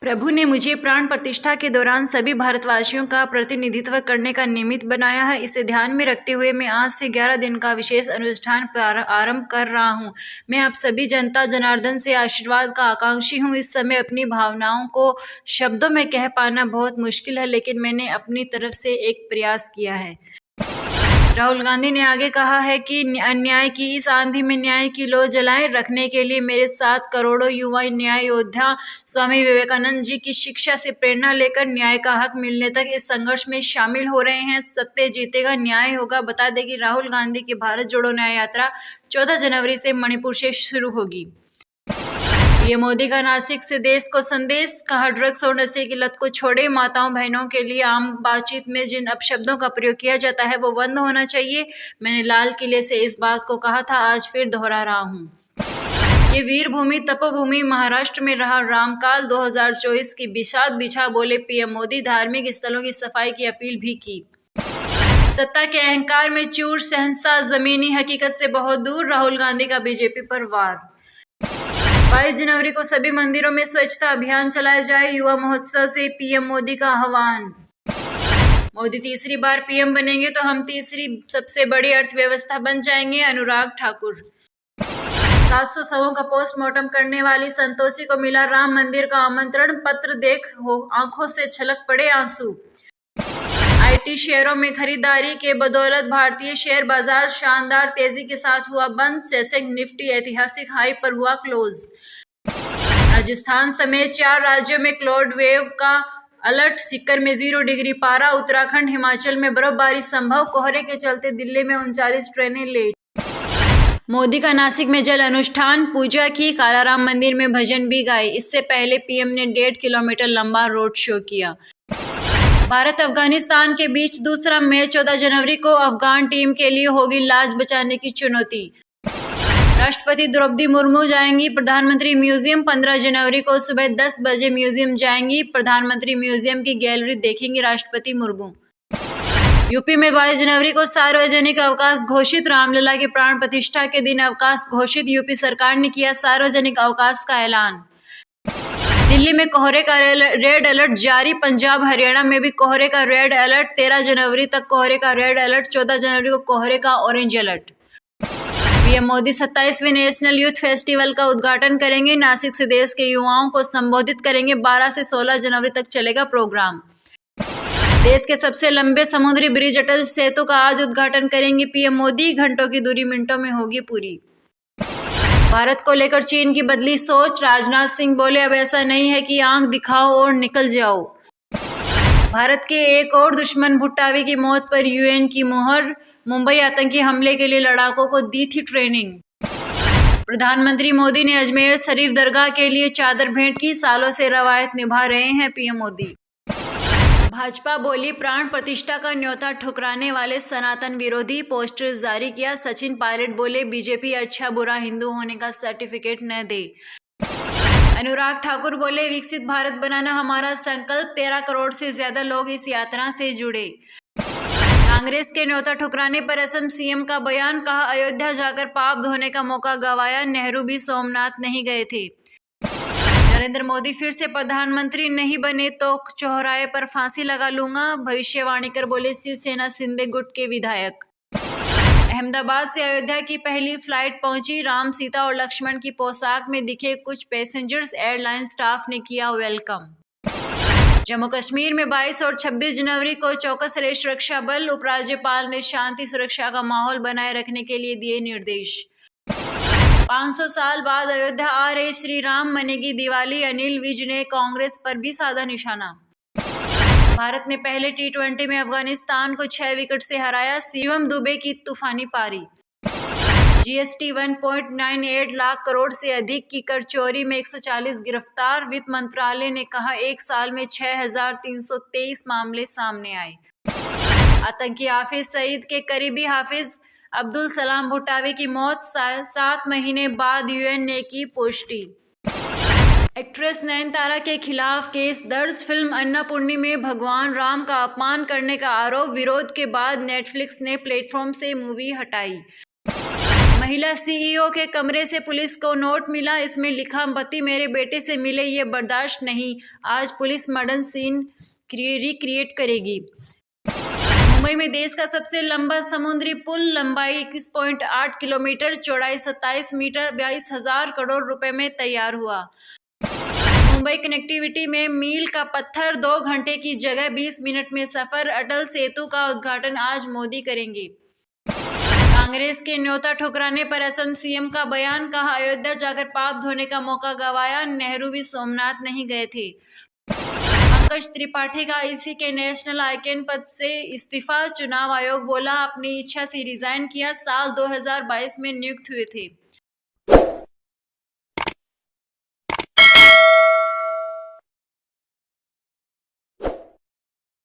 प्रभु ने मुझे प्राण प्रतिष्ठा के दौरान सभी भारतवासियों का प्रतिनिधित्व करने का निमित्त बनाया है। इसे ध्यान में रखते हुए मैं आज से 11 दिन का विशेष अनुष्ठान आरंभ कर रहा हूँ। मैं आप सभी जनता जनार्दन से आशीर्वाद का आकांक्षी हूँ। इस समय अपनी भावनाओं को शब्दों में कह पाना बहुत मुश्किल है, लेकिन मैंने अपनी तरफ से एक प्रयास किया है। राहुल गांधी ने आगे कहा है कि अन्याय की इस आंधी में न्याय की लौ जलाए रखने के लिए मेरे साथ करोड़ों युवा न्याय योद्धा स्वामी विवेकानंद जी की शिक्षा से प्रेरणा लेकर न्याय का हक मिलने तक इस संघर्ष में शामिल हो रहे हैं। सत्य जीतेगा, न्याय होगा। बता दें कि राहुल गांधी की भारत जोड़ो न्याय यात्रा 14 जनवरी से मणिपुर से शुरू होगी। पीएम मोदी का नासिक से देश को संदेश, कहा ड्रग्स और नशे की लत को छोड़े। माताओं बहनों के लिए आम बातचीत में जिन अपशब्दों का प्रयोग किया जाता है वो बंद होना चाहिए। मैंने लाल किले से इस बात को कहा था, आज फिर दोहरा रहा हूँ। ये वीर भूमि तपोभूमि महाराष्ट्र में रहा। रामकाल 2024 की बिछाद बिछा बोले पीएम मोदी। धार्मिक स्थलों की सफाई की अपील भी की। सत्ता के अहंकार में चूर, शहंशाह जमीनी हकीकत से बहुत दूर। राहुल गांधी का बीजेपी पर वार। 22 जनवरी को सभी मंदिरों में स्वच्छता अभियान चलाया जाए। युवा महोत्सव से पीएम मोदी का आह्वान। मोदी तीसरी बार पीएम बनेंगे तो हम तीसरी सबसे बड़ी अर्थव्यवस्था बन जाएंगे। अनुराग ठाकुर। 700 शवों का पोस्टमार्टम करने वाली संतोषी को मिला राम मंदिर का आमंत्रण पत्र। देख हो आंखों से छलक पड़े आंसू। आईटी शेयरों में खरीदारी के बदौलत भारतीय शेयर बाजार शानदार तेजी के साथ हुआ बंद। सेंसेक्स निफ्टी ऐतिहासिक हाई पर हुआ क्लोज। राजस्थान समेत 4 राज्यों में क्लाउड वेव का अलर्ट। सीकर में 0 डिग्री पारा। उत्तराखंड हिमाचल में बर्फबारी संभव। कोहरे के चलते दिल्ली में 39 ट्रेनें लेट। मोदी का नासिक में जल अनुष्ठान, पूजा की। कालाराम मंदिर में भजन भी गाए। इससे पहले पीएम ने 1.5 किलोमीटर लंबा रोड शो किया। भारत अफगानिस्तान के बीच दूसरा मैच 14 जनवरी को। अफगान टीम के लिए होगी लाज बचाने की चुनौती। राष्ट्रपति द्रौपदी मुर्मू जाएंगी प्रधानमंत्री म्यूजियम। 15 जनवरी को सुबह 10 बजे म्यूजियम जाएंगी। प्रधानमंत्री म्यूजियम की गैलरी देखेंगी राष्ट्रपति मुर्मू। यूपी में 22 जनवरी को सार्वजनिक अवकाश घोषित। रामलला की प्राण प्रतिष्ठा के दिन अवकाश घोषित। यूपी सरकार ने किया सार्वजनिक अवकाश का ऐलान। दिल्ली में कोहरे का रेड अलर्ट जारी। पंजाब हरियाणा में भी कोहरे का रेड अलर्ट। 13 जनवरी तक कोहरे का रेड अलर्ट। 14 जनवरी को कोहरे का ऑरेंज अलर्ट। पीएम मोदी 27वें नेशनल यूथ फेस्टिवल का उद्घाटन करेंगे। नासिक से देश के युवाओं को संबोधित करेंगे। 12 से 16 जनवरी तक चलेगा प्रोग्राम। देश के सबसे लंबे समुद्री ब्रिज अटल सेतु का आज उद्घाटन करेंगे पीएम मोदी। घंटों की दूरी मिनटों में होगी पूरी। भारत को लेकर चीन की बदली सोच। राजनाथ सिंह बोले, अब ऐसा नहीं है कि आंख दिखाओ और निकल जाओ। भारत के एक और दुश्मन भुट्टावी की मौत पर यूएन की मुहर। मुंबई आतंकी हमले के लिए लड़ाकों को दी थी ट्रेनिंग। प्रधानमंत्री मोदी ने अजमेर शरीफ दरगाह के लिए चादर भेंट की। सालों से रवायत निभा रहे हैं पीएम मोदी। भाजपा बोली, प्राण प्रतिष्ठा का न्योता ठुकराने वाले सनातन विरोधी। पोस्टर जारी किया। सचिन पायलट बोले, बीजेपी अच्छा बुरा हिंदू होने का सर्टिफिकेट न दे। अनुराग ठाकुर बोले, विकसित भारत बनाना हमारा संकल्प। 13 करोड़ से ज्यादा लोग इस यात्रा से जुड़े। कांग्रेस के न्योता ठुकराने पर असम सीएम का बयान, कहा अयोध्या जाकर पाप धोने का मौका गंवाया। नेहरू भी सोमनाथ नहीं गए थे। नरेंद्र मोदी फिर से प्रधानमंत्री नहीं बने तो चौराहे पर फांसी लगा लूंगा। भविष्यवाणी कर बोले शिवसेना शिंदे गुट के विधायक। अहमदाबाद से अयोध्या की पहली फ्लाइट पहुंची। राम, सीता और लक्ष्मण की पोशाक में दिखे कुछ पैसेंजर्स। एयरलाइन स्टाफ ने किया वेलकम। जम्मू कश्मीर में 22 और 26 जनवरी को चौकस रहे सुरक्षा बल। उपराज्यपाल ने शांति सुरक्षा का माहौल बनाए रखने के लिए दिए निर्देश। 500 साल बाद अयोध्या आ रहे श्री राम, मनेगी दिवाली। अनिल विज ने कांग्रेस पर भी साधा निशाना। भारत ने पहले T20 में अफगानिस्तान को 6 विकेट से हराया। शिवम दुबे की तूफानी पारी। जीएसटी 1.98 लाख करोड़ से अधिक की कर चोरी में 140 गिरफ्तार। वित्त मंत्रालय ने कहा, एक साल में 6323 मामले सामने आए। आतंकी हाफिज सईद के करीबी हाफिज अब्दुल सलाम भुट्टावी की मौत। 7 महीने बाद यूएन ने की पुष्टि। एक्ट्रेस नयनतारा के खिलाफ केस दर्ज। फिल्म अन्नापूर्णी में भगवान राम का अपमान करने का आरोप। विरोध के बाद नेटफ्लिक्स ने प्लेटफॉर्म से मूवी हटाई। महिला सीईओ के कमरे से पुलिस को नोट मिला, इसमें लिखा, पति मेरे बेटे से मिले, ये बर्दाश्त नहीं। आज पुलिस मर्डर सीन रिक्रिएट करेगी। मुंबई में देश का सबसे लंबा समुद्री पुल, लंबाई 21.8 किलोमीटर, चौड़ाई 27 मीटर, 22,000 करोड़ रुपए में तैयार हुआ। मुंबई कनेक्टिविटी में मील का पत्थर, 2 घंटे की जगह 20 मिनट में सफर। अटल सेतु का उद्घाटन आज मोदी करेंगे। कांग्रेस के न्योता ठुकराने पर असम सीएम का बयान, कहा अयोध्या जाकर पाप धोने का मौका गंवाया, नेहरू भी सोमनाथ नहीं गए थे। पंकज त्रिपाठी का ईसी के नेशनल आइकन पद से इस्तीफा, चुनाव आयोग बोला अपनी इच्छा से रिजाइन किया, साल 2022 में नियुक्त हुए थे।